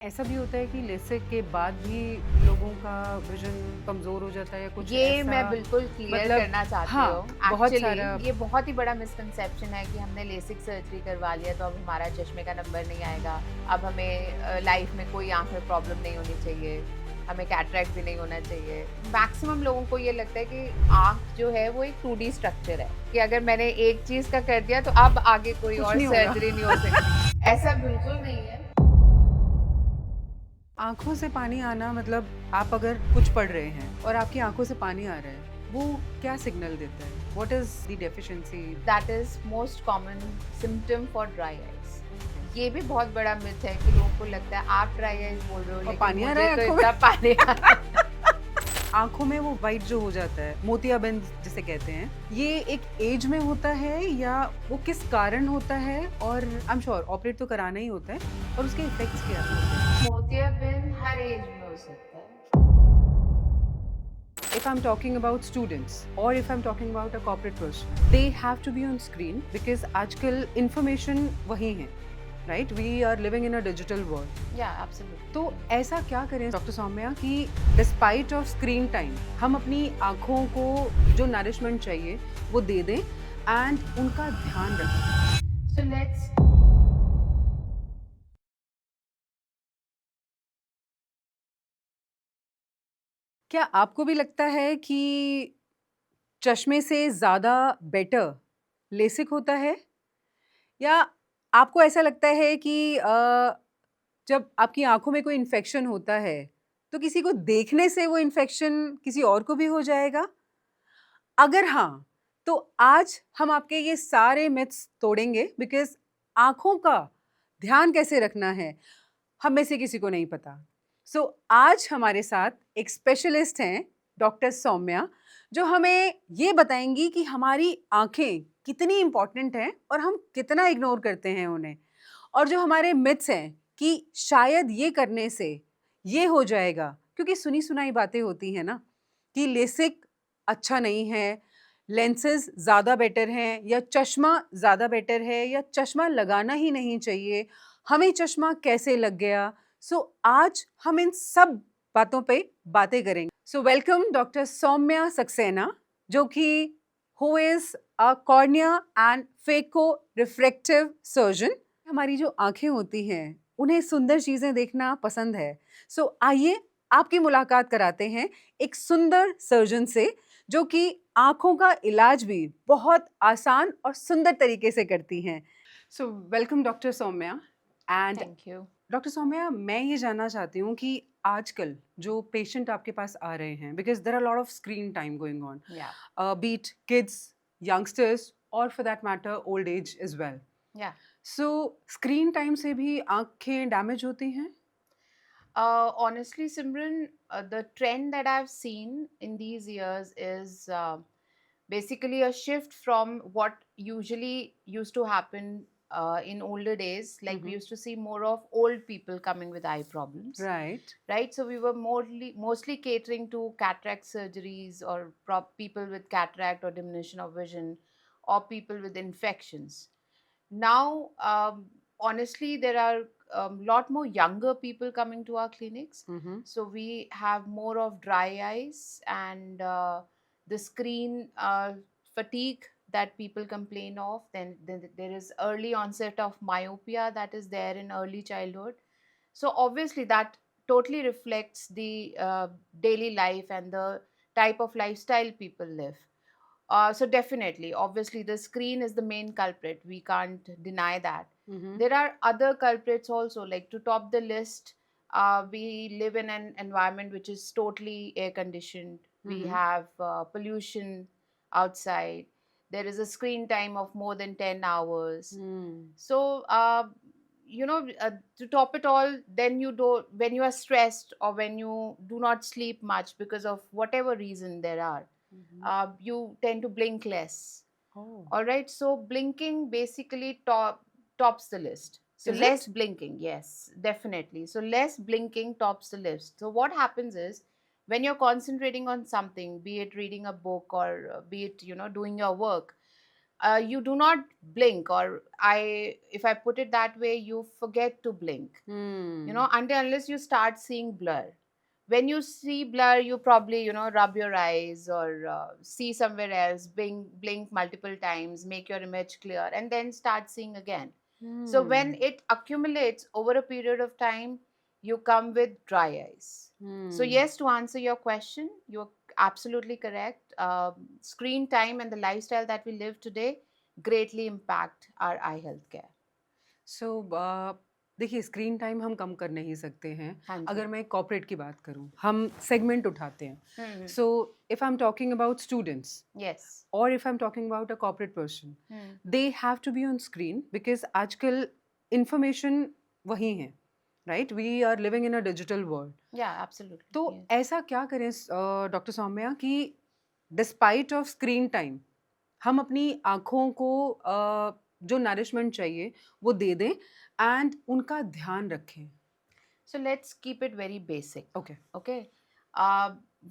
ऐसा भी होता है कि लेसिक के बाद भी लोगों का विजन कमज़ोर हो जाता है या कुछ ये ऐसा मैं बिल्कुल क्लियर मतलब करना चाहती हाँ, हूँ। बहुत एक्चुअली सारा ये बहुत ही बड़ा मिसकंसेप्शन है कि हमने लेसिक सर्जरी करवा लिया तो अब हमारा चश्मे का नंबर नहीं आएगा। अब हमें लाइफ में कोई आँख में प्रॉब्लम नहीं होनी चाहिए। हमें कैटरैक्ट भी नहीं होना चाहिए। मैक्सिमम लोगों को ये लगता है कि आँख जो है वो एक 2D स्ट्रक्चर है कि अगर मैंने एक चीज़ का कर दिया तो अब आगे कोई कुछ और नहीं होगा। सर्जरी नहीं हो सकती। ऐसा बिल्कुल नहीं है। आँखों से पानी आना मतलब आप अगर कुछ पढ़ रहे हैं और आपकी आँखों से पानी आ रहा है, वो क्या सिग्नल देता है? What is the deficiency? That is most common symptom for dry eyes. ये भी बहुत बड़ा मिथ है कि लोगों को लगता है आप ड्राई आइज बोल रहे हो और लेकिन पानी आ रहा मुझे है तो आँखों में? इतना पानी आ रहा है। आँखों में वो व्हाइट जो हो जाता है, मोतियाबिंद जिसे कहते हैं, ये एक एज में होता है या वो किस कारण होता है? और आई एम श्योर ऑपरेट तो कराना ही होता है और उसके इफ़ेक्ट्स क्या होते हैं? मोतियाबिंद हर एज में हो सकता है। If I'm talking about students or if I'm talking about a corporate person, they have to be on screen because आजकल information वही है, right? We are living in a digital world. या एब्सोल्युटली। तो ऐसा क्या करें डॉक्टर सौम्या कि despite of screen time हम अपनी आँखों को जो नरिशमेंट चाहिए वो दे दें एंड उनका ध्यान रखें। सो लेट्स क्या आपको भी लगता है कि चश्मे से ज़्यादा बेटर लेसिक होता है? या आपको ऐसा लगता है कि जब आपकी आँखों में कोई इन्फेक्शन होता है, तो किसी को देखने से वो इन्फेक्शन किसी और को भी हो जाएगा? अगर हाँ, तो आज हम आपके ये सारे मिथ्स तोड़ेंगे बिकॉज़ आँखों का ध्यान कैसे रखना है, हम में से किसी को नहीं पता। सो आज हमारे साथ एक स्पेशलिस्ट हैं, डॉक्टर सौम्या, जो हमें ये बताएँगी कि हमारी आँखें कितनी इम्पोर्टेंट हैं और हम कितना इग्नोर करते हैं उन्हें। और जो हमारे मिथ्स हैं कि शायद ये करने से ये हो जाएगा, क्योंकि सुनी-सुनाई बातें होती हैं ना कि लेसिक अच्छा नहीं है, लेंसेज़ ज़्यादा बेटर हैं या चश्मा ज़्यादा बेटर है या चश्मा लगाना ही नहीं चाहिए, हमें चश्मा कैसे लग गया? सो आज हम इन सब बातों पे बातें करेंगे। So welcome doctor Saumya Saxena, जो कि who is a cornea and phaco refractive surgeon. हमारी जो आँखें होती हैं, उन्हें सुंदर चीज़ें देखना पसंद है। सो आइए आपकी मुलाकात कराते हैं एक सुंदर सर्जन से, जो कि आँखों का इलाज भी बहुत आसान और सुंदर तरीके से करती हैं। So welcome doctor Saumya and thank you. Doctor Saumya, मैं ये जानना चाहती हूँ कि आजकल जो पेशेंट आपके पास आ रहे हैं because there are lot of screen time going on, या बी इट किड्स, यंगस्टर्स और for that matter old age as well. या सो स्क्रीन टाइम से भी आँखें डैमेज होती हैं? honestly, Simran, the trend that I've seen in these years is basically a shift from what usually used to happen in older days. Like we Mhm. used to see more of old people coming with eye problems, Right. right? So we were mostly catering to cataract surgeries or people with cataract or diminution of vision or people with infections. Now, honestly, there are a lot more younger people coming to our clinics. Mhm. So we have more of dry eyes and the screen fatigue that people complain of. Then there is early onset of myopia that is there in early childhood. So obviously that totally reflects the daily life and the type of lifestyle people live. So definitely, obviously, the screen is the main culprit. We can't deny that. Mhm. There are other culprits also. Like to top the list, we live in an environment which is totally air conditioned. We Mhm. have pollution outside. There is a screen time of more than 10 hours. Mm. So to top it all, then you do when you are stressed or when you do not sleep much because of whatever reason there are, Mhm. you tend to blink less. Oh. All right, so blinking basically tops the list. So Is less it? blinking, yes, definitely. So less blinking tops the list. So what happens is when you're concentrating on something, be it reading a book or be it doing your work, you do not blink, or if I put it that way, you forget to blink, you know, until unless you start seeing blur. When you see blur, you probably, you know, rub your eyes or see somewhere else, blink multiple times, make your image clear, and then start seeing again. So when it accumulates over a period of time, you come with dry eyes. So yes, to answer your question, you're absolutely correct. Screen time and the lifestyle that we live today greatly impact our eye health care. सो देखिए screen time हम कम कर नहीं सकते हैं. हाँ जी. अगर मैं corporate की बात करूं, हम सेगमेंट उठाते हैं. Hmm. So if I am talking about students Yes. or if I'm talking about a corporate person, they have to be on screen because आजकल information वही है, right? We are living in a digital world. Yeah, absolutely. तो Yes. ऐसा क्या करें doctor Saumya कि despite of screen time हम अपनी आँखों को जो नरिशमेंट चाहिए वो दे दें एंड उनका ध्यान रखें. So let's keep it very basic. Okay. Okay.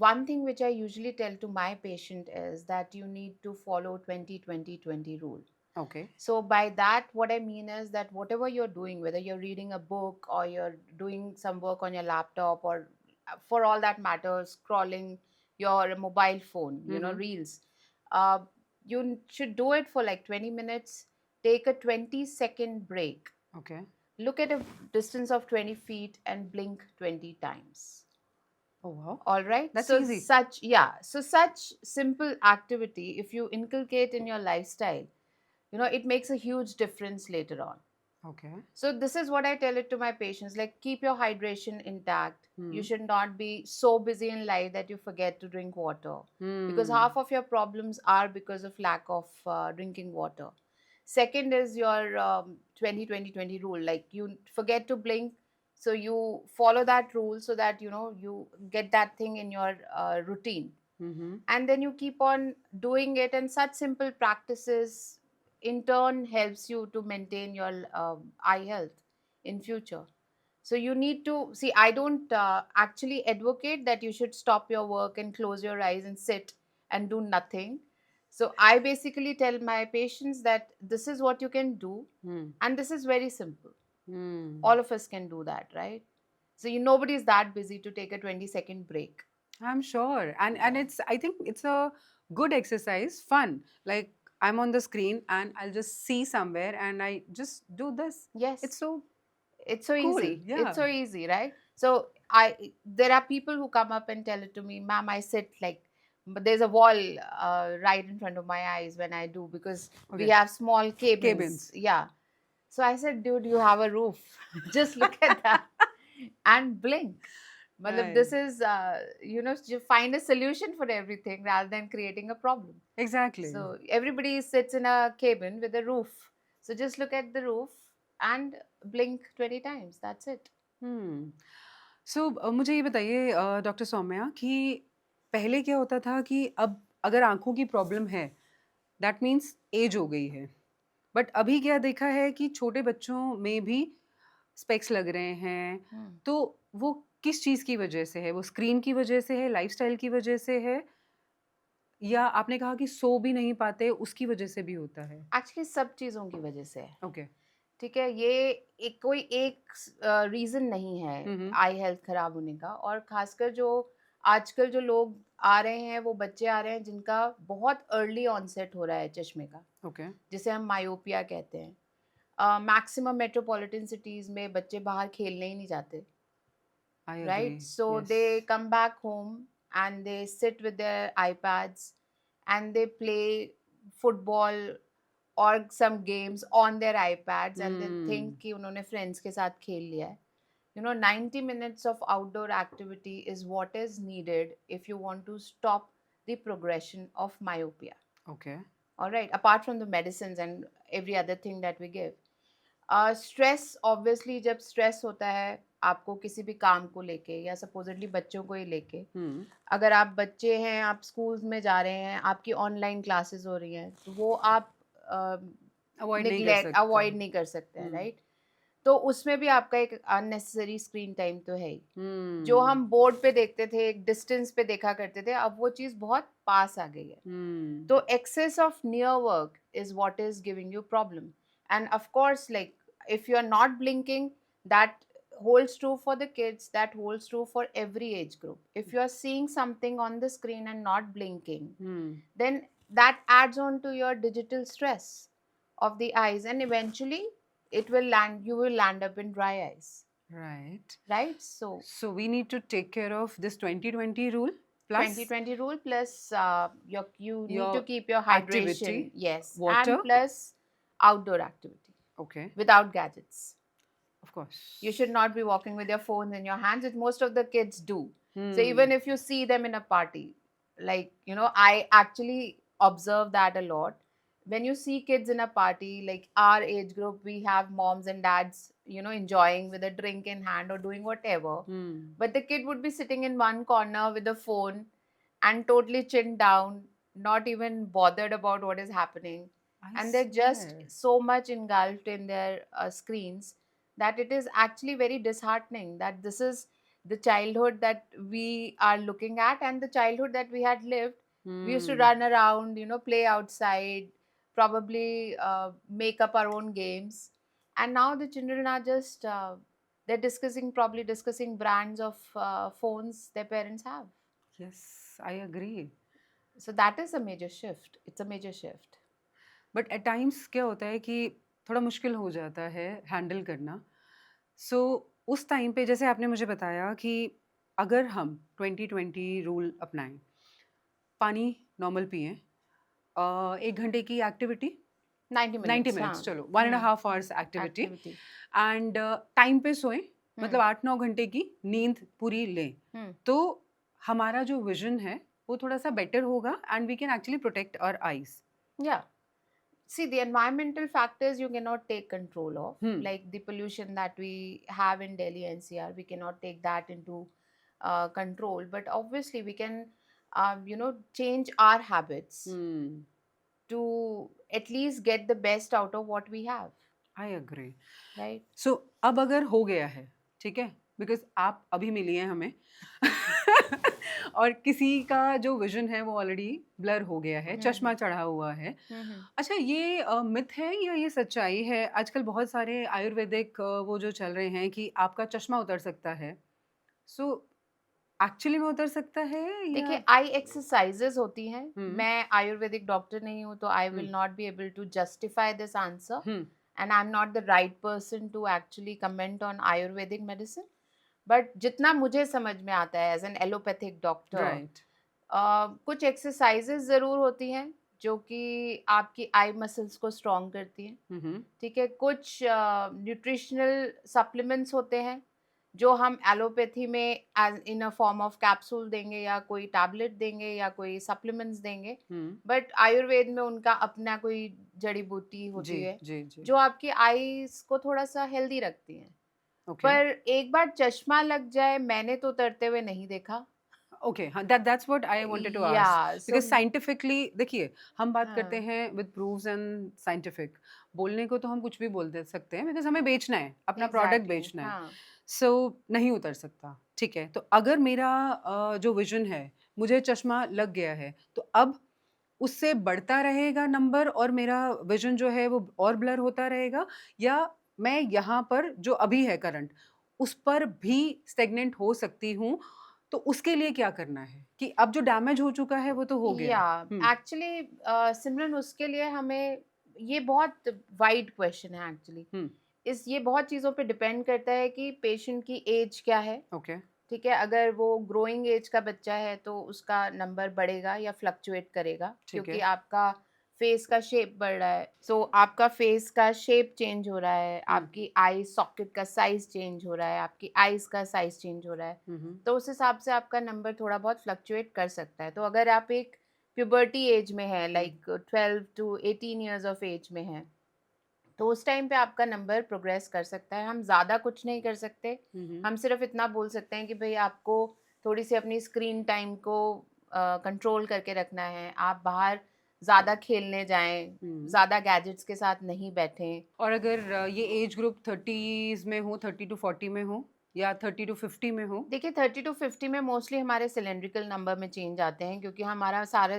One thing which I usually tell to my patient is that you need to follow 20-20-20 rule. Okay. So by that, what I mean is that whatever you're doing, whether you're reading a book or you're doing some work on your laptop, or for all that matters, scrolling your mobile phone, you know, reels, uh, you should do it for like 20 minutes. Take a 20-second break. Okay. Look at a distance of 20 feet and blink 20 times. Oh wow. All right. That's so easy. such simple activity, if you inculcate in your lifestyle, you know, it makes a huge difference later on. Okay. So this is what I tell it to my patients, like, keep your hydration intact. You should not be so busy in life that you forget to drink water, because half of your problems are because of lack of drinking water. Second is your 20-20-20 rule, like, you forget to blink, so you follow that rule so that, you know, you get that thing in your routine. And then you keep on doing it, and such simple practices in turn helps you to maintain your eye health in future. So you need to see, I don't actually advocate that you should stop your work and close your eyes and sit and do nothing. So I basically tell my patients that this is what you can do, and this is very simple. All of us can do that, right? So nobody is that busy to take a 20-second break. I'm sure. And it's, I think it's a good exercise, fun. Like I'm on the screen and I'll just see somewhere and I just do this. Yes. It's so It's so cool. easy. Yeah. It's so easy, right? So there are people who come up and tell it to me, ma'am, I sit like, but there's a wall right in front of my eyes when I do, because we Okay. have small cabins. Cabins. Yeah. So I said, dude, you have a roof. Just look at that and blink. Matlab, this is, you know, you find a solution for everything rather than creating a problem. Exactly. So everybody sits in a cabin with a roof. So just look at the roof and blink 20 times. That's it. So मुझे ये बताइए doctor Saumya कि पहले क्या होता था कि अब अगर आंखों की प्रॉब्लम है दैट मीन्स एज हो गई है, बट अभी क्या देखा है कि छोटे बच्चों में भी स्पेक्स लग रहे हैं. तो वो किस चीज़ की वजह से है? वो स्क्रीन की वजह से है, लाइफस्टाइल की वजह से है, या आपने कहा कि सो भी नहीं पाते उसकी वजह से भी होता है? एक्चुअली सब चीज़ों की वजह से है. ओके. ठीक है, ये कोई एक रीज़न नहीं है आई हेल्थ खराब होने का. और खासकर जो आजकल जो लोग आ रहे हैं, वो बच्चे आ रहे हैं जिनका बहुत अर्ली ऑनसेट हो रहा है चश्मे का. ओके. जिसे हम मायोपिया कहते हैं. मैक्सिमम मेट्रोपॉलिटन सिटीज़ में बच्चे बाहर खेलने ही नहीं जाते. I agree. Right? So Yes. they come back home and they sit with their iPads and they play football or some games on their iPads and they think कि उन्होंने friends के साथ खेल लिया है. You know, 90 minutes of outdoor activity is what is needed if you want to stop the progression of myopia. Okay. All right, apart from the medicines and every other thing that we give. Stress, obviously जब stress होता है आपको किसी भी काम को लेके, या सपोजिटली बच्चों को ही लेके, अगर आप बच्चे हैं, आप स्कूल्स में जा रहे हैं, आपकी ऑनलाइन क्लासेस हो रही हैं, तो वो आप अवॉइड नेग्लेक्ट अवॉइड नहीं कर सकते हैं, राइट? तो उसमें भी आपका एक अननेसेसरी स्क्रीन टाइम तो है ही। जो हम्म हम बोर्ड पे देखते थे, एक डिस्टेंस पे देखा करते थे, अब वो चीज़ बहुत पास आ गई है। हम्म So excess of near work is what is giving you problem. And of course, like if you are not blinking, that holds true for the kids, that holds true for every age group. If you are seeing something on the screen and not blinking, hmm then that adds on to your digital stress of the eyes, and eventually you will land up in dry eyes, right. right? So So we need to take care of this 2020 rule plus 2020 rule plus you need to your keep your hydration, activity, yes, water. and plus outdoor activity Okay, without gadgets. of You should course. not be walking with your phones in your hands, which most of the kids do. So Hmm. even if you see them in a party, like, I actually observe that a lot. When you see kids in a party, like our age group, we have moms and dads, enjoying with a drink in hand or doing whatever. Hmm. But the kid would be sitting in one corner with a phone and totally chinned down, not even bothered about what is happening. I And they're just swear. so much engulfed in their screens that it is actually very disheartening that this is the childhood that we are looking at and the childhood that we had lived. We used to Hmm. run around, play outside, probably make up our own games. And now the children are just, they're probably discussing brands of phones their parents have. Yes, I agree. So that is a major shift. It's a major shift. But at times क्या होता है कि थोड़ा मुश्किल हो जाता है handle करना। सो उस टाइम पे जैसे आपने मुझे बताया कि अगर हम 2020 रूल अपनाएं, पानी नॉर्मल पिएं, 1 घंटे की एक्टिविटी, 90 90 minutes, मिनट्स huh? चलो 1.5 hours activity, Activity. And time पे सोएं, Hmm. मतलब 8-9 घंटे की नींद पूरी लें, Hmm. तो हमारा जो विजन है वो थोड़ा सा बेटर होगा and we can actually protect our eyes. Yeah. See, the environmental factors you cannot take control of, hmm like the pollution that we have in Delhi NCR, we cannot take that into control. But obviously, we can, change our habits hmm to at least get the best out of what we have, I agree. right? So अब अगर हो गया है, ठीक है, because आप अभी मिली हैं हमें और किसी का जो विजन है वो ऑलरेडी ब्लर हो गया है, Mm-hmm. चश्मा चढ़ा हुआ है। Mm-hmm. अच्छा, ये मिथ है या ये सच्चाई है? आजकल बहुत सारे आयुर्वेदिक वो जो चल रहे हैं कि आपका चश्मा उतर सकता है, सो एक्चुअली में उतर सकता है या? देखिए, आई एक्सरसाइजेज होती हैं। हम्म मैं आयुर्वेदिक डॉक्टर नहीं हूँ, तो I hmm will not be able to justify this answer, hmm and I am not the right person to actually comment on ayurvedic medicine. But जितना मुझे समझ में आता है as an allopathic doctor, right. कुछ एक्सरसाइजेज ज़रूर होती हैं जो कि आपकी आई मसल्स को स्ट्रॉन्ग करती हैं। हम्म ठीक है, कुछ न्यूट्रिशनल सप्लीमेंट्स होते हैं जो हम एलोपैथी में as in a form of capsule देंगे या कोई टैबलेट देंगे या कोई सप्लीमेंट्स देंगे। हम्म बट आयुर्वेद में उनका अपना कोई जड़ी बूटी जी होती है जी जी। जो आपकी आईज को थोड़ा सा हेल्दी रखती हैं। ओके पर एक बार चश्मा लग जाए, मैंने तो उतरते हुए नहीं देखा। ओके, हाँ, that's what I wanted to या आस्क, सो बिकॉज साइंटिफिकली देखिए, हम बात करते हाँ, हैं विद प्रूफ्स एंड साइंटिफिक, बोलने को तो हम कुछ भी बोल दे सकते हैं बिकॉज हमें बेचना है, अपना प्रोडक्ट एग्जैक्टली, बेचना है। हाँ। सो नहीं उतर सकता, ठीक है। तो अगर मेरा जो विजन है, मुझे चश्मा लग गया है, तो अब उससे बढ़ता रहेगा नंबर और मेरा विजन जो है वो और ब्लर होता रहेगा, या मैं यहाँ पर जो अभी है करंट उस पर भी स्टेगनेंट हो सकती हूँ? तो उसके लिए क्या करना है कि अब जो डैमेज हो चुका है वो तो हो गया? या हम्म एक्चुअली सिमरन, उसके लिए हमें, ये बहुत वाइड क्वेश्चन है एक्चुअली। हम्म इस ये बहुत चीज़ों पे डिपेंड करता है कि पेशेंट की एज क्या है। ओके ठीक है, अगर वो ग्रोइंग एज का बच्चा है तो उसका नंबर बढ़ेगा या फ्लक्चुएट करेगा, ठीक क्योंकि है। आपका फेस का शेप बढ़ रहा है। सो आपका फेस का शेप चेंज हो रहा है, हम्म आपकी आई सॉकेट का साइज चेंज हो रहा है, आपकी आईज का साइज चेंज हो रहा है। हम्म तो उस हिसाब से आपका नंबर थोड़ा बहुत फ्लक्चुएट कर सकता है। तो अगर आप एक प्यूबर्टी एज में है, hmm like 12 to 18 years of age में है, तो उस टाइम पे आपका नंबर प्रोग्रेस कर सकता है। हम ज़्यादा कुछ नहीं कर सकते। हम्म हम सिर्फ इतना बोल सकते हैं कि भई आपको थोड़ी सी अपनी स्क्रीन टाइम को कंट्रोल करके रखना है। आप बाहर ज़्यादा खेलने जाएँ, हम्म। ज़्यादा गैजेट्स के साथ नहीं बैठें। और अगर ये एज ग्रुप 30s में हो, 30 टू 40 में हो, या 30 टू 50 में हो? देखिए 30 टू 50 में मोस्टली हमारे सिलिंड्रिकल नंबर में चेंज आते हैं, क्योंकि हमारा सारा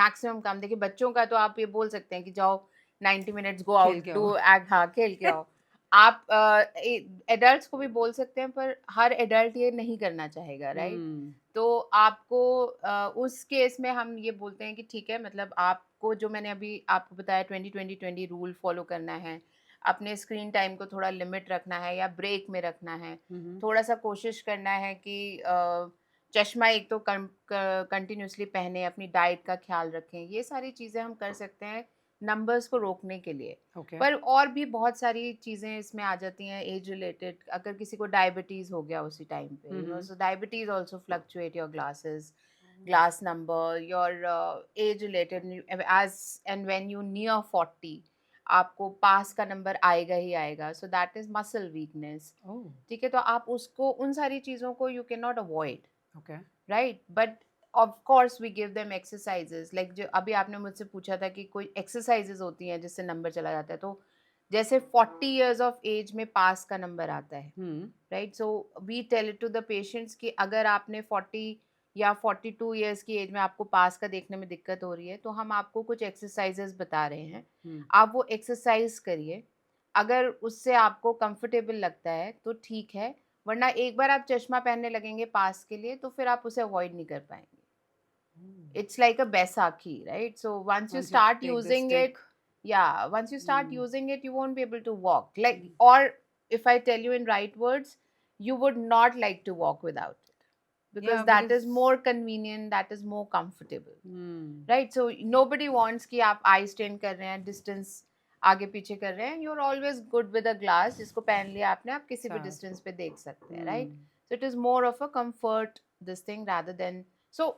मैक्सिमम काम, देखिए बच्चों का तो आप ये बोल सकते हैं कि जाओ 90 मिनट्स गो खेल आउट के डू आओ। एक्ट, हाँ खेल के आओ। आप एडल्ट्स को भी बोल सकते हैं, पर हर एडल्ट ये नहीं करना चाहेगा, राइट? हम्म। तो आपको उस केस में हम ये बोलते हैं कि ठीक है, मतलब आपको जो मैंने अभी आपको बताया 20-20-20 रूल फॉलो करना है, अपने स्क्रीन टाइम को थोड़ा लिमिट रखना है या ब्रेक में रखना है, हम्म। थोड़ा सा कोशिश करना है कि चश्मा एक तो कंटिन्यूसली पहने, अपनी डाइट का ख्याल रखें, ये सारी चीज़ें हम कर सकते हैं नंबर्स को रोकने के लिए। ओके। पर और भी बहुत सारी चीज़ें इसमें आ जाती हैं एज रिलेटेड। अगर किसी को डायबिटीज़ हो गया उसी टाइम पे, you know, hmm. So diabetes also fluctuate your glasses, glass number, your age related, age and when you near 40 आपको पास का नंबर आएगा ही आएगा, so that is muscle weakness. Oh. ठीक है, तो आप उसको, उन सारी चीज़ों को you can not avoid, okay. Right? But of course we give them exercises, like जो अभी आपने मुझसे पूछा था कि कोई एक्सरसाइजेज होती हैं जिससे नंबर चला जाता है, तो जैसे 40 इयर्स ऑफ एज में पास का नंबर आता है, hmm. Right? So we tell it to the patients कि अगर आपने 40 या 42 इयर्स की एज में आपको पास का देखने में दिक्कत हो रही है, तो हम आपको कुछ एक्सरसाइजेज बता रहे हैं, हम्म। आप वो एक्सरसाइज करिए। अगर उससे आपको कंफर्टेबल लगता है तो ठीक है, वरना एक बार आप चश्मा पहनने लगेंगे पास के लिए, तो फिर आप उसे अवॉइड नहीं कर पाएंगे। It's like a Baisakhi, right? So once you Once you start take the using stick. it, yeah, once you start Hmm. using it, you won't be able to walk. Like, or if I tell you in right words, you would not like to walk without it, Yeah, because that is because more convenient, that is more comfortable, hmm. right? So nobody wants कि आप eye strain कर रहे हैं, distance आगे पीछे कर रहे हैं, you're always good with a glass जिसको पहन लिया आपने, आप किसी भी साफ। distance पे देख सकते हैं, right? Hmm. So it is more of a comfort, this thing, rather than, so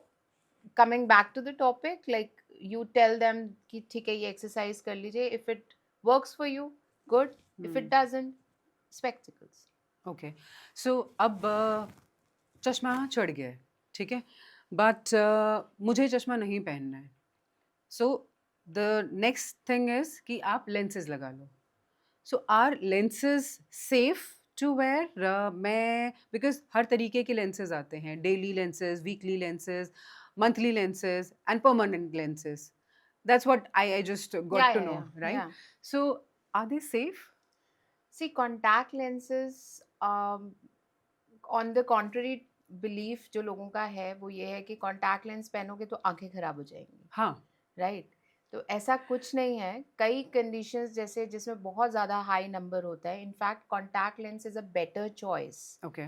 coming back to the topic, like you tell them कि ठीक है ये exercise कर लीजिए, if it works for you, good, if Hmm. it doesn't, spectacles. Okay. So अब चश्मा चढ़ गया है, ठीक है, बट मुझे चश्मा नहीं पहनना है। So the next thing is कि आप लेंसेज लगा लो। So are lenses safe to wear? मैं बिकॉज हर तरीके के लेंसेज आते हैं, daily lenses, weekly lenses, monthly lenses and permanent lenses. That's what I just Yeah, got to yeah, no, yeah, right? yeah. So are they safe? See, contact lenses, on the contrary, belief जो लोगों का है वो ये है कि contact lens पहनोगे तो आंखें खराब हो जाएंगी, हाँ। राइट? तो ऐसा कुछ नहीं है। कई कंडीशंस जैसे जिसमें बहुत ज़्यादा हाई नंबर होता है, in fact contact lens is a better choice okay.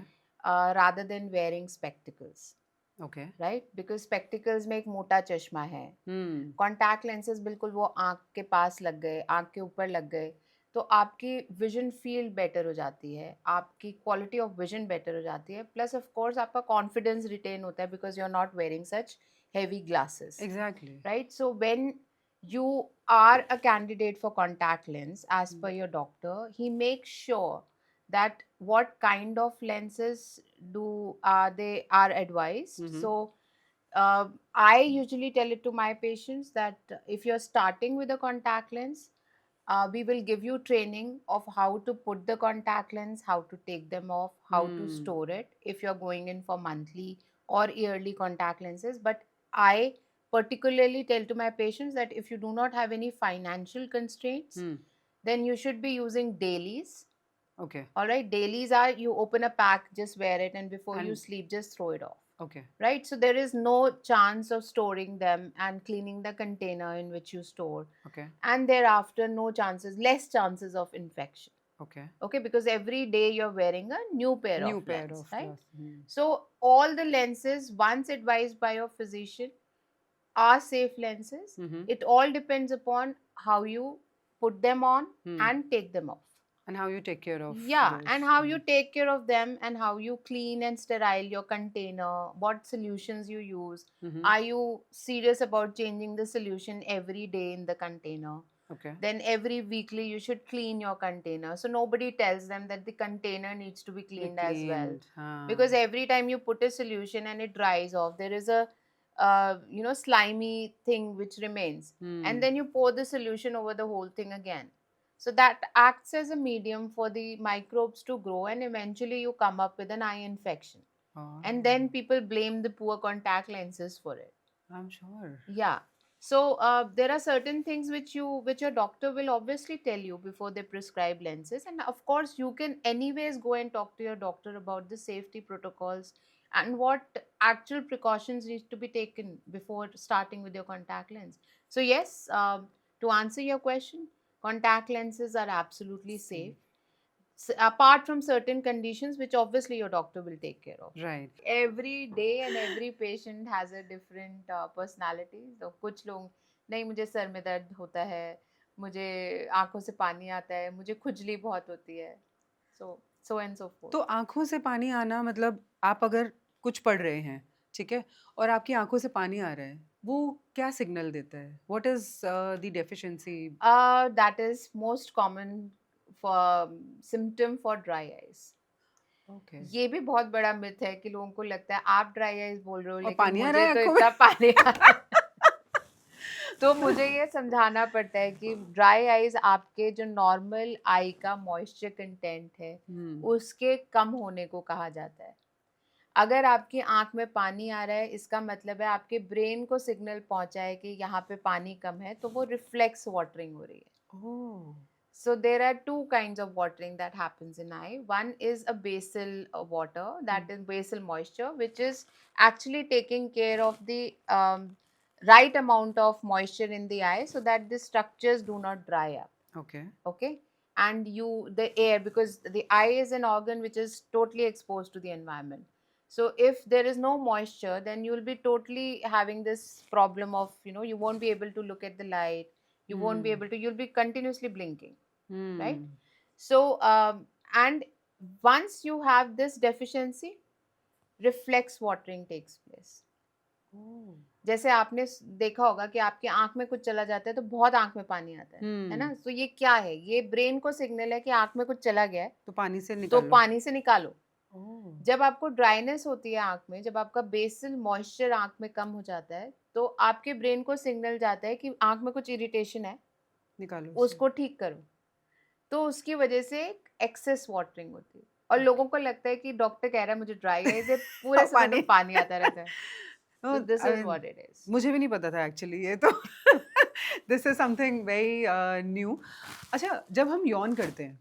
Rather than wearing spectacles, okay. Right? Because spectacles में एक मोटा चश्मा है, हम्म। कॉन्टैक्ट लेंसेज बिल्कुल वो आँख के पास लग गए, आँख के ऊपर लग गए, तो आपकी विजन फील्ड बेटर हो जाती है, आपकी क्वालिटी ऑफ विजन बेटर हो जाती है, प्लस ऑफ कोर्स आपका कॉन्फिडेंस रिटेन होता है because you are not wearing such heavy glasses, exactly. right? So when you are a candidate for contact lens, as per your doctor, he makes sure that what kind of lenses do they are advised. So I usually tell it to my patients that if you're starting with a contact lens, we will give you training of how to put the contact lens, how to take them off, how to Hmm. store it if you're going in for monthly or yearly contact lenses. But I particularly tell to my patients that if you do not have any financial constraints, Hmm. then you should be using dailies. Okay. All right, dailies are you open a pack, just wear it, and before you And sleep, just throw it off, okay. right? So there is no chance of storing them and cleaning the container in which you store, Okay. and thereafter no chances, less chances of infection. Okay. Okay, because every day you're wearing a new pair of New pair lens, of right? glass. Hmm. So all the lenses, once advised by your physician, are safe lenses. Mm-hmm. It all depends upon how you put them on and take them off. And how you take care of Yeah, those. and how you take care of them and how you clean and sterile your container, what solutions you use. Mm-hmm. Are you serious about changing the solution every day in the container? Okay. Then every weekly you should clean your container. So nobody tells them that the container needs to be Be cleaned as well. cleaned. Because every time you put a solution and it dries off, there is a slimy thing which remains, and Hmm. then you pour the solution over the whole thing again. So that acts as a medium for the microbes to grow, and eventually you come up with an eye infection. Oh, And then people blame the poor contact lenses for it. I'm sure. Yeah. So there are certain things which your doctor will obviously tell you before they prescribe lenses, and of course you can anyways go and talk to your doctor about the safety protocols and what actual precautions need to be taken before starting with your contact lens. So yes, to answer your question, contact lenses are absolutely safe, Safe. apart from certain conditions which obviously your doctor will take care of. Right. Every day and every patient has a different personality. तो कुछ लोग नहीं, मुझे sir में दर्द होता है, मुझे आंखों से पानी आता है, मुझे खुजली बहुत होती है, so and so forth. तो आँखों से पानी आना मतलब आप अगर कुछ पढ़ रहे हैं, ठीक है? और आपकी आँखों से पानी आ रहा है, वो क्या सिग्नल देता है? What is the deficiency? That is most common for symptom for dry eyes. Okay. ये भी बहुत बड़ा मिथ है कि लोगों को लगता है आप ड्राई आइज बोल रहे हो, और लेकिन पानी आ रहा मुझे है तो आँखों में? इतना पानी आ रहा है। तो मुझे ये समझाना पड़ता है कि ड्राई आइज आपके जो नॉर्मल आई का मॉइस्चर कंटेंट है हुँ, उसके कम होने को कहा जाता है। अगर आपकी आंख में पानी आ रहा है, इसका मतलब है आपके ब्रेन को सिग्नल पहुंचा है कि यहाँ पे पानी कम है, तो वो रिफ्लेक्स वाटरिंग हो रही है। ओह! So there are two kinds of watering that happens in eye. One is a basal water, hmm, that is basal moisture, which is actually taking care of the right amount of moisture in the eye so that the structures do not dry up. Okay. Okay, and the air, because the eye is an organ which is totally exposed to the environment. So if there is no moisture, then you will be totally having this problem of, you won't be able to look at the light, you won't be hmm, able to, you'll be continuously blinking, right? Hmm, So, and once you have this deficiency, reflex watering takes place. ओह! जैसे आपने देखा होगा कि आपकी आंख में कुछ चला जाता है तो बहुत आंख में पानी आता है हुँ, ना? तो ये क्या है? ये ब्रेन को सिग्नल है कि आंख में कुछ चला गया है, तो पानी से तो निकालो। पानी से निकालो। ओह! जब आपको ड्राइनेस होती है आंख में, जब आपका बेसल मॉइस्चर आंख में कम हो जाता है, तो आपके ब्रेन को सिग्नल जाता है कि आंख में कुछ इरिटेशन है, निकालो उसे। उसको ठीक करो। तो उसकी वजह से एक्सेस वाटरिंग होती है, और लोगों को लगता है कि डॉक्टर कह रहा है मुझे ड्राई आईज है, पूरे समय तो पानी। पानी आता रहता है। तो this I is mean what it is. मुझे भी नहीं पता था एक्चुअली ये तो। This is something very new. अच्छा, जब हम यॉन करते हैं,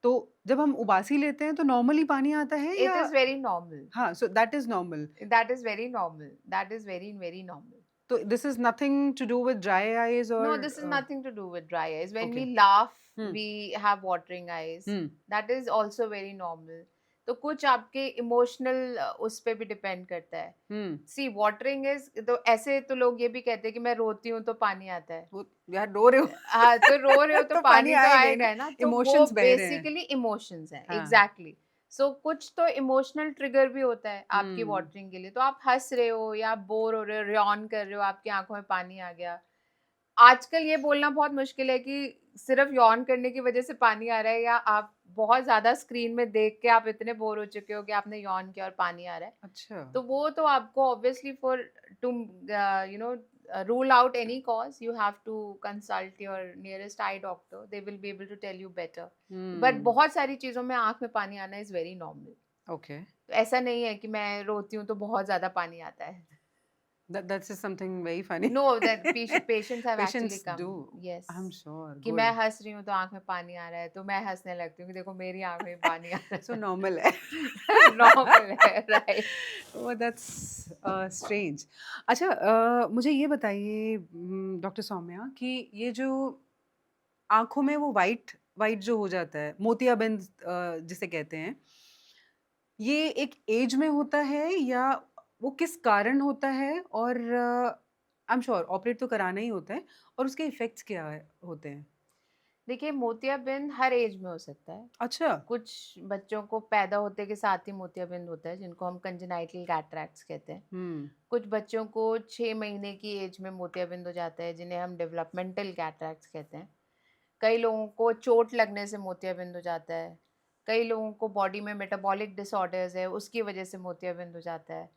तो जब हम उबासी लेते हैं तो नॉर्मली पानी आता है इट या? इज वेरी नॉर्मल, हाँ, so that is normal. That is very normal, that is very very normal. तो this is nothing to do with dry eyes No, और this is nothing to do with dry eyes. When okay. we laugh, hmm, we have watering eyes. Hmm, That is also very normal. तो कुछ आपके emotional उस पे भी depend करता है। हुँ। सी watering is, तो ऐसे तो लोग ये भी कहते हैं कि मैं रोती हूँ तो पानी आता है। वो यार रो रहे हो हाँ, तो रो रहे हो तो तो पानी पानी तो आएगा ही आएगा ना, है ना, तो वो इमोशंस बह रहे हैं। बेसिकली इमोशंस हैं। हाँ। एग्जैक्टली। सो कुछ तो इमोशनल ट्रिगर भी होता है आपकी हुँ, वाटरिंग के लिए। तो आप हंस रहे हो या बोर हो रहे हो, रॉन कर रहे हो, आपकी आंखों में पानी आ गया। आजकल ये बोलना बहुत मुश्किल है कि सिर्फ यॉन करने की वजह से पानी आ रहा है, या आप बहुत ज़्यादा स्क्रीन में देख के आप इतने बोर हो चुके हो कि आपने यॉन किया और पानी आ रहा है। अच्छा। तो वो तो आपको obviously for to rule out any cause, you have to consult your nearest eye doctor. They will be able to tell you better. But हुँ, बहुत सारी चीज़ों में आँख में पानी आना is very normal. ओके। तो ऐसा नहीं है कि मैं रोती हूँ तो बहुत ज़्यादा पानी आता है। That's just something very funny. No, that patients have actually Patients come. do. Yes. I'm sure. कि मैं Good. हँस रही हूँ तो आँख में पानी आ रहा है, तो मैं हँसने लगती हूँ कि देखो मेरी आँख में पानी आ So रहा normal है। है। नॉर्मल है, राइट। Oh, that's strange. अच्छा, मुझे ये बताइए डॉक्टर सौम्या कि ये जो आँखों में वो व्हाइट व्हाइट जो हो जाता है, मोतियाबिंद जिसे कहते हैं, ये एक एज में होता है या वो किस कारण होता है? और आई एम श्योर ऑपरेट तो कराना ही होता है और उसके इफ़ेक्ट्स क्या होते हैं? देखिए, मोतियाबिंद हर एज में हो सकता है। अच्छा। कुछ बच्चों को पैदा होते के साथ ही मोतियाबिंद होता है, जिनको हम कंजेनाइटल कैटरैक्ट्स कहते हैं। हुँ, कुछ बच्चों को 6 महीने की एज में मोतियाबिंद हो जाता है, जिन्हें हम डेवलपमेंटल कैटरैक्ट्स कहते हैं। कई लोगों को चोट लगने से मोतियाबिंद हो जाता है। कई लोगों को बॉडी में मेटाबॉलिक डिसऑर्डर्स है, उसकी वजह से मोतियाबिंद हो जाता है।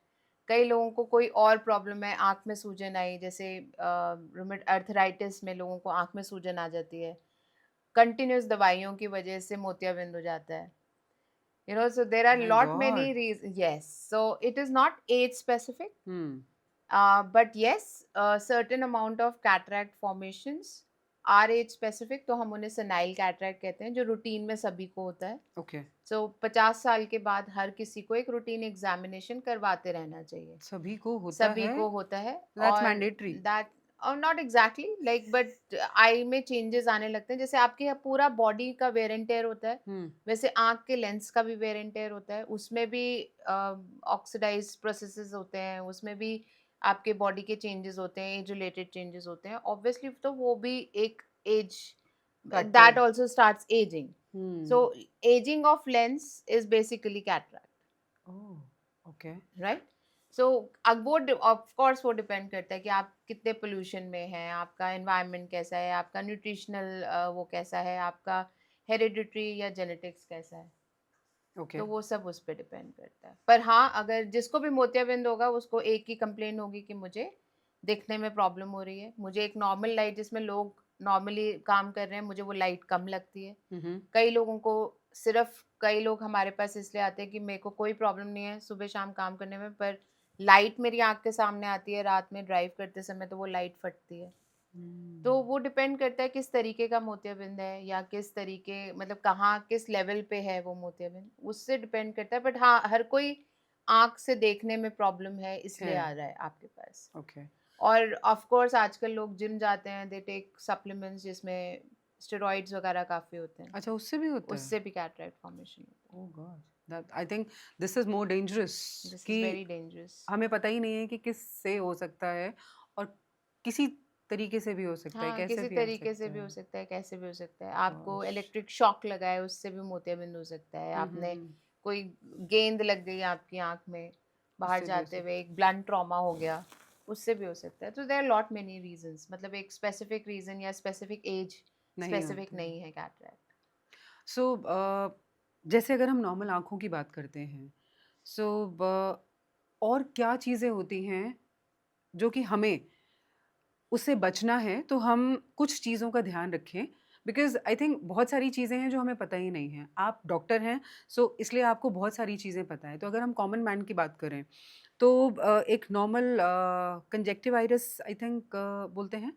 कई लोगों को कोई और प्रॉब्लम है, आँख में सूजन आई, जैसे रूमेट अर्थराइटिस में लोगों को आँख में सूजन आ जाती है। कंटिन्यूअस दवाइयों की वजह से मोतियाबिंद हो जाता है। So there are my lot many God! reasons. Yes, so it is not age specific. Hmm, But yes, a certain amount of cataract formations are age specific, तो हम उन्हें senile cataract कहते हैं, जो रूटीन में सभी को होता है। ओके। So 50 साल के बाद हर किसी को एक रूटीन एग्जामिनेशन करवाते रहना चाहिए। सभी को होता सभी है? को होता है। दैट्स और मैंडेटरी। दैट और not exactly like, but I में चेंजेस आने लगते हैं। जैसे आपके पूरा बॉडी का वेयर एंड टेयर होता है, हुँ, वैसे आँख के लेंस का भी वेयर एंड टेयर होता है। उसमें भी ऑक्सीडाइज्ड प्रोसेसेस होते हैं, उसमें भी आपके बॉडी के चेंजेस होते हैं, एज रिलेटेड चेंजेस होते हैं। ऑब्वियसली तो वो भी एक age, factor. That also starts ageing. So hmm, ageing of lens is basically cataract, oh! Okay. Right? So अब वो ऑफ कोर्स वो डिपेंड करता है कि आप कितने पोल्यूशन में हैं, आपका एनवायरनमेंट कैसा है, आपका न्यूट्रिशनल वो कैसा है, आपका हेरिडिटरी या जेनेटिक्स कैसा है। ओके। तो वो सब उस पे डिपेंड करता है। पर हाँ, अगर जिसको भी मोतियाबिंद होगा उसको एक ही कंप्लेन होगी कि मुझे दिखने में प्रॉब्लम हो रही है। मुझे एक नॉर्मल लाइट जिसमें लोग नॉर्मली काम कर रहे हैं, मुझे वो लाइट कम लगती है। हुँ, हुँ। कई लोग हमारे पास इसलिए आते हैं कि मेरे को कोई प्रॉब्लम नहीं है सुबह-शाम काम करने में, पर लाइट मेरी आँख के सामने आती है रात में ड्राइव करते समय, तो वो लाइट फटती है। तो हुँ, वो डिपेंड करता है किस तरीके का मोतियाबिंद है, या किस तरीके मतलब कहाँ किस लेवल पे है वो मोतियाबिंद, उससे डिपेंड करता है। बट हाँ, हर कोई आँख से देखने में प्रॉब्लम है इसलिए है, आ रहा है आपके पास। ओके। और ऑफ कोर्स आजकल लोग जिम जाते हैं, दे टेक सप्लीमेंट्स जिसमें स्टेरॉइड्स वगैरह काफ़ी होते हैं, अच्छा उससे भी होता है? उससे भी कैटरेक्ट फॉर्मेशन होता oh god! That I think this is more dangerous है। दिस कि इज़ वेरी डेंजरस। हमें पता ही नहीं है कि किससे हो सकता है और किसी तरीके से भी हो सकता है, हाँ, कैसे किसी भी आ तरीके से सकता भी हो है। सकता है, कैसे भी हो सकता है। आपको गॉश! इलेक्ट्रिक शॉक लगा है, उससे भी मोतियाबिंद हो सकता है। हुँ, हुँ, आपने हुँ। कोई गेंद लग गई आपकी आँख में, बाहर उससे भी हो जाते सकता हुए एक ब्लंट ट्रॉमा हो गया, उससे भी हो सकता है। तो there are lot many reasons, मतलब एक स्पेसिफिक रीज़न या स्पेसिफिक एज नहीं स्पेसिफिक होते हैं। नहीं है कैटरैक्ट। सो जैसे अगर हम नॉर्मल आँखों की बात करते हैं, सो ब और क्या चीज़ें होती हैं जो कि हमें उससे बचना है तो हम कुछ चीज़ों का ध्यान रखें बिकॉज़ आई थिंक बहुत सारी चीज़ें हैं जो हमें पता ही नहीं है। आप डॉक्टर हैं सो इसलिए आपको बहुत सारी चीज़ें पता है। तो अगर हम कॉमन मैन की बात करें तो एक नॉर्मल कंजक्टिवाइटिस आई थिंक बोलते हैं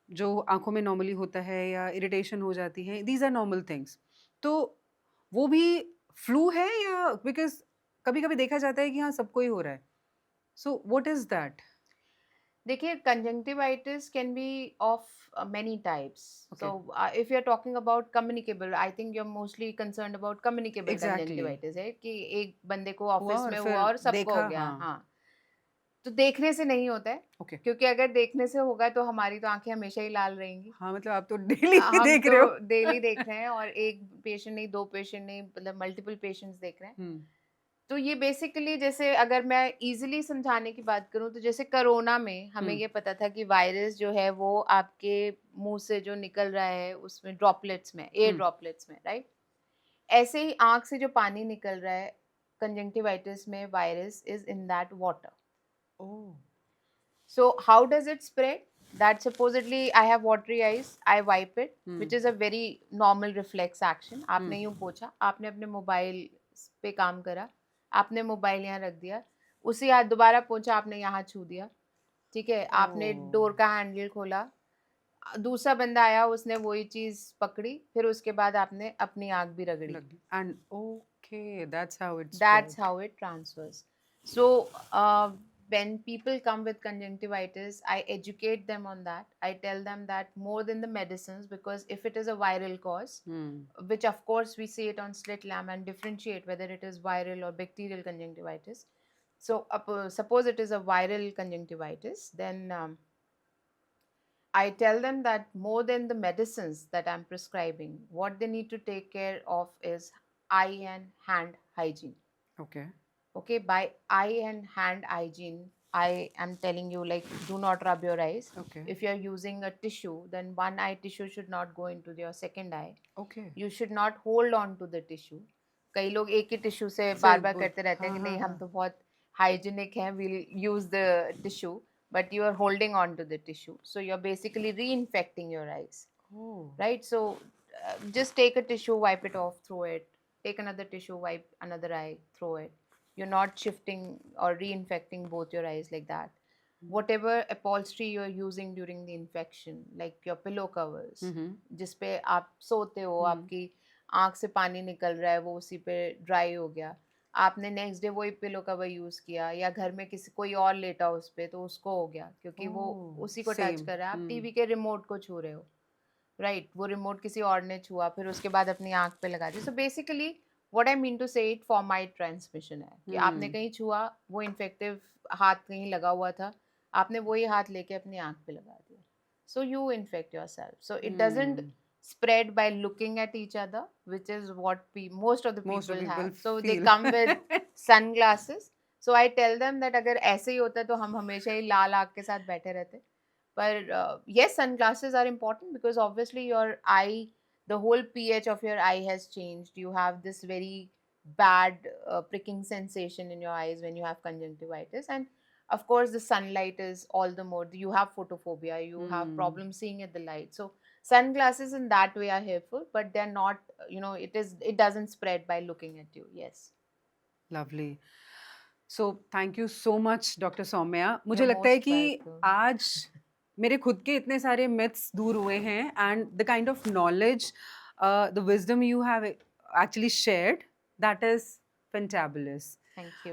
जो आँखों में नॉर्मली होता है या इरिटेशन हो जाती है, दीज़ आर नॉर्मल थिंग्स। तो वो भी फ्लू है या बिकॉज़ कभी-कभी देखा जाता है कि हाँ, सबको ही हो रहा है। So what is that? देखिए, conjunctivitis can be of many types. So okay, if you are talking about communicable, I think you are mostly concerned about communicable exactly conjunctivitis है कि एक बंदे को हुआ ऑफिस और में हुआ फिर और सबको हो देखा गया। हाँ, हाँ, तो देखने से नहीं होता है, ओके। क्योंकि अगर देखने से होगा तो हमारी तो आंखें हमेशा ही लाल रहेंगी। हाँ, मतलब आप तो डेली ही हम देख तो रहे हो। डेली देख रहे हैं, और एक पेशेंट नहीं, दो पेशेंट नहीं, मतलब मल्टीपल पेशेंट्स देख रहे हैं। हुँ, तो ये बेसिकली, जैसे अगर मैं इजीली समझाने की बात करूं, तो जैसे कोरोना में हमें हुँ, ये पता था कि वायरस जो है वो आपके मुंह से जो निकल रहा है उसमें ड्रॉपलेट्स में, एयर हुँ। ड्रॉपलेट्स में, राइट? ऐसे ही आंख से जो पानी निकल रहा है, कंजंक्टिवाइटिस में virus is in that water. Oh! So how does it spread? That supposedly I have watery eyes, I wipe it, hmm, which is a very normal reflex action. हुँ। आपने यूँ पोंछा, आपने अपने मोबाइल पे काम करा, आपने मोबाइल यहाँ रख दिया, उसी हाथ दोबारा पोंछा, आपने यहाँ छू दिया, ठीक है? आपने ओह! डोर का हैंडल खोला, दूसरा बंदा आया, उसने वही चीज़ पकड़ी, फिर उसके बाद आपने अपनी आँख भी रगड़ी। लग and okay, that's how it That's spread. how it transfers. So, when people come with conjunctivitis, I educate them on that. I tell them that more than the medicines, because if it is a viral cause, hmm, which of course we see it on slit lamp and differentiate whether it is viral or bacterial conjunctivitis. So, suppose it is a viral conjunctivitis, then I tell them that more than the medicines that I'm prescribing, what they need to take care of is eye and hand hygiene. Okay, Okay, by eye and hand hygiene, I am telling you, like, do not rub your eyes. Okay, If you are using a tissue, then one eye tissue should not go into your second eye. Okay. You should not hold on to the tissue. कई लोग एक ही tissue से से बार बार वो करते रहते हैं हाँ, कि हाँ, नहीं, हम हाँ। तो बहुत hygienic hai, we'll use the tissue, but you are holding on to the tissue. So you're basically reinfecting your eyes, Oh. right? So just take a tissue, wipe it off, throw it. Take another tissue, wipe another eye, throw it. You're not shifting or reinfecting both your eyes like that. Whatever upholstery you're using during the infection, like your pillow covers, जिस पे आप सोते हो, आपकी आँख से पानी निकल रहा है, वो उसी पे ड्राई हो गया, आपने नेक्स्ट डे वही पिलो कवर यूज़ किया, या घर में किसी कोई और लेटा उस पे तो उसको हो गया, क्योंकि वो Oh, उसी को टच same. कर रहा है, आप टीवी के रिमोट को छू रहे हो, राइट? वो रिमोट किसी और ने छुआ, फिर उसके बाद अपनी आँख पे लगा दिया। So basically what I mean to say, it फॉर्माइट ट्रांसमिशन है कि आपने कहीं छुआ, वो इन्फेक्टिव हाथ कहीं लगा हुआ था, आपने वही हाथ लेके अपनी आँख पे लगा दिया। So you infect yourself. So it doesn't spread by looking at each other, which is what most of the Most of people people have. So they feel. come with sunglasses. So I tell them that अगर ऐसे ही होता तो हम हमेशा ही लाल आँख के साथ बैठे रहते. But yes, sunglasses are important because obviously your eye, the whole pH of your eye has changed. You have this very bad pricking sensation in your eyes when you have conjunctivitis, and of course the sunlight is all the more, you have photophobia, you have problems seeing at the light. So sunglasses in that way are helpful, but they're not, it doesn't spread by looking at you. Yes. Lovely. So thank you so much, Dr. Saumya. मुझे You're लगता है most कि welcome. आज मेरे खुद के इतने सारे myths दूर हुए हैं, and the kind of knowledge, the wisdom you have actually shared, that is fantabulous. Thank you.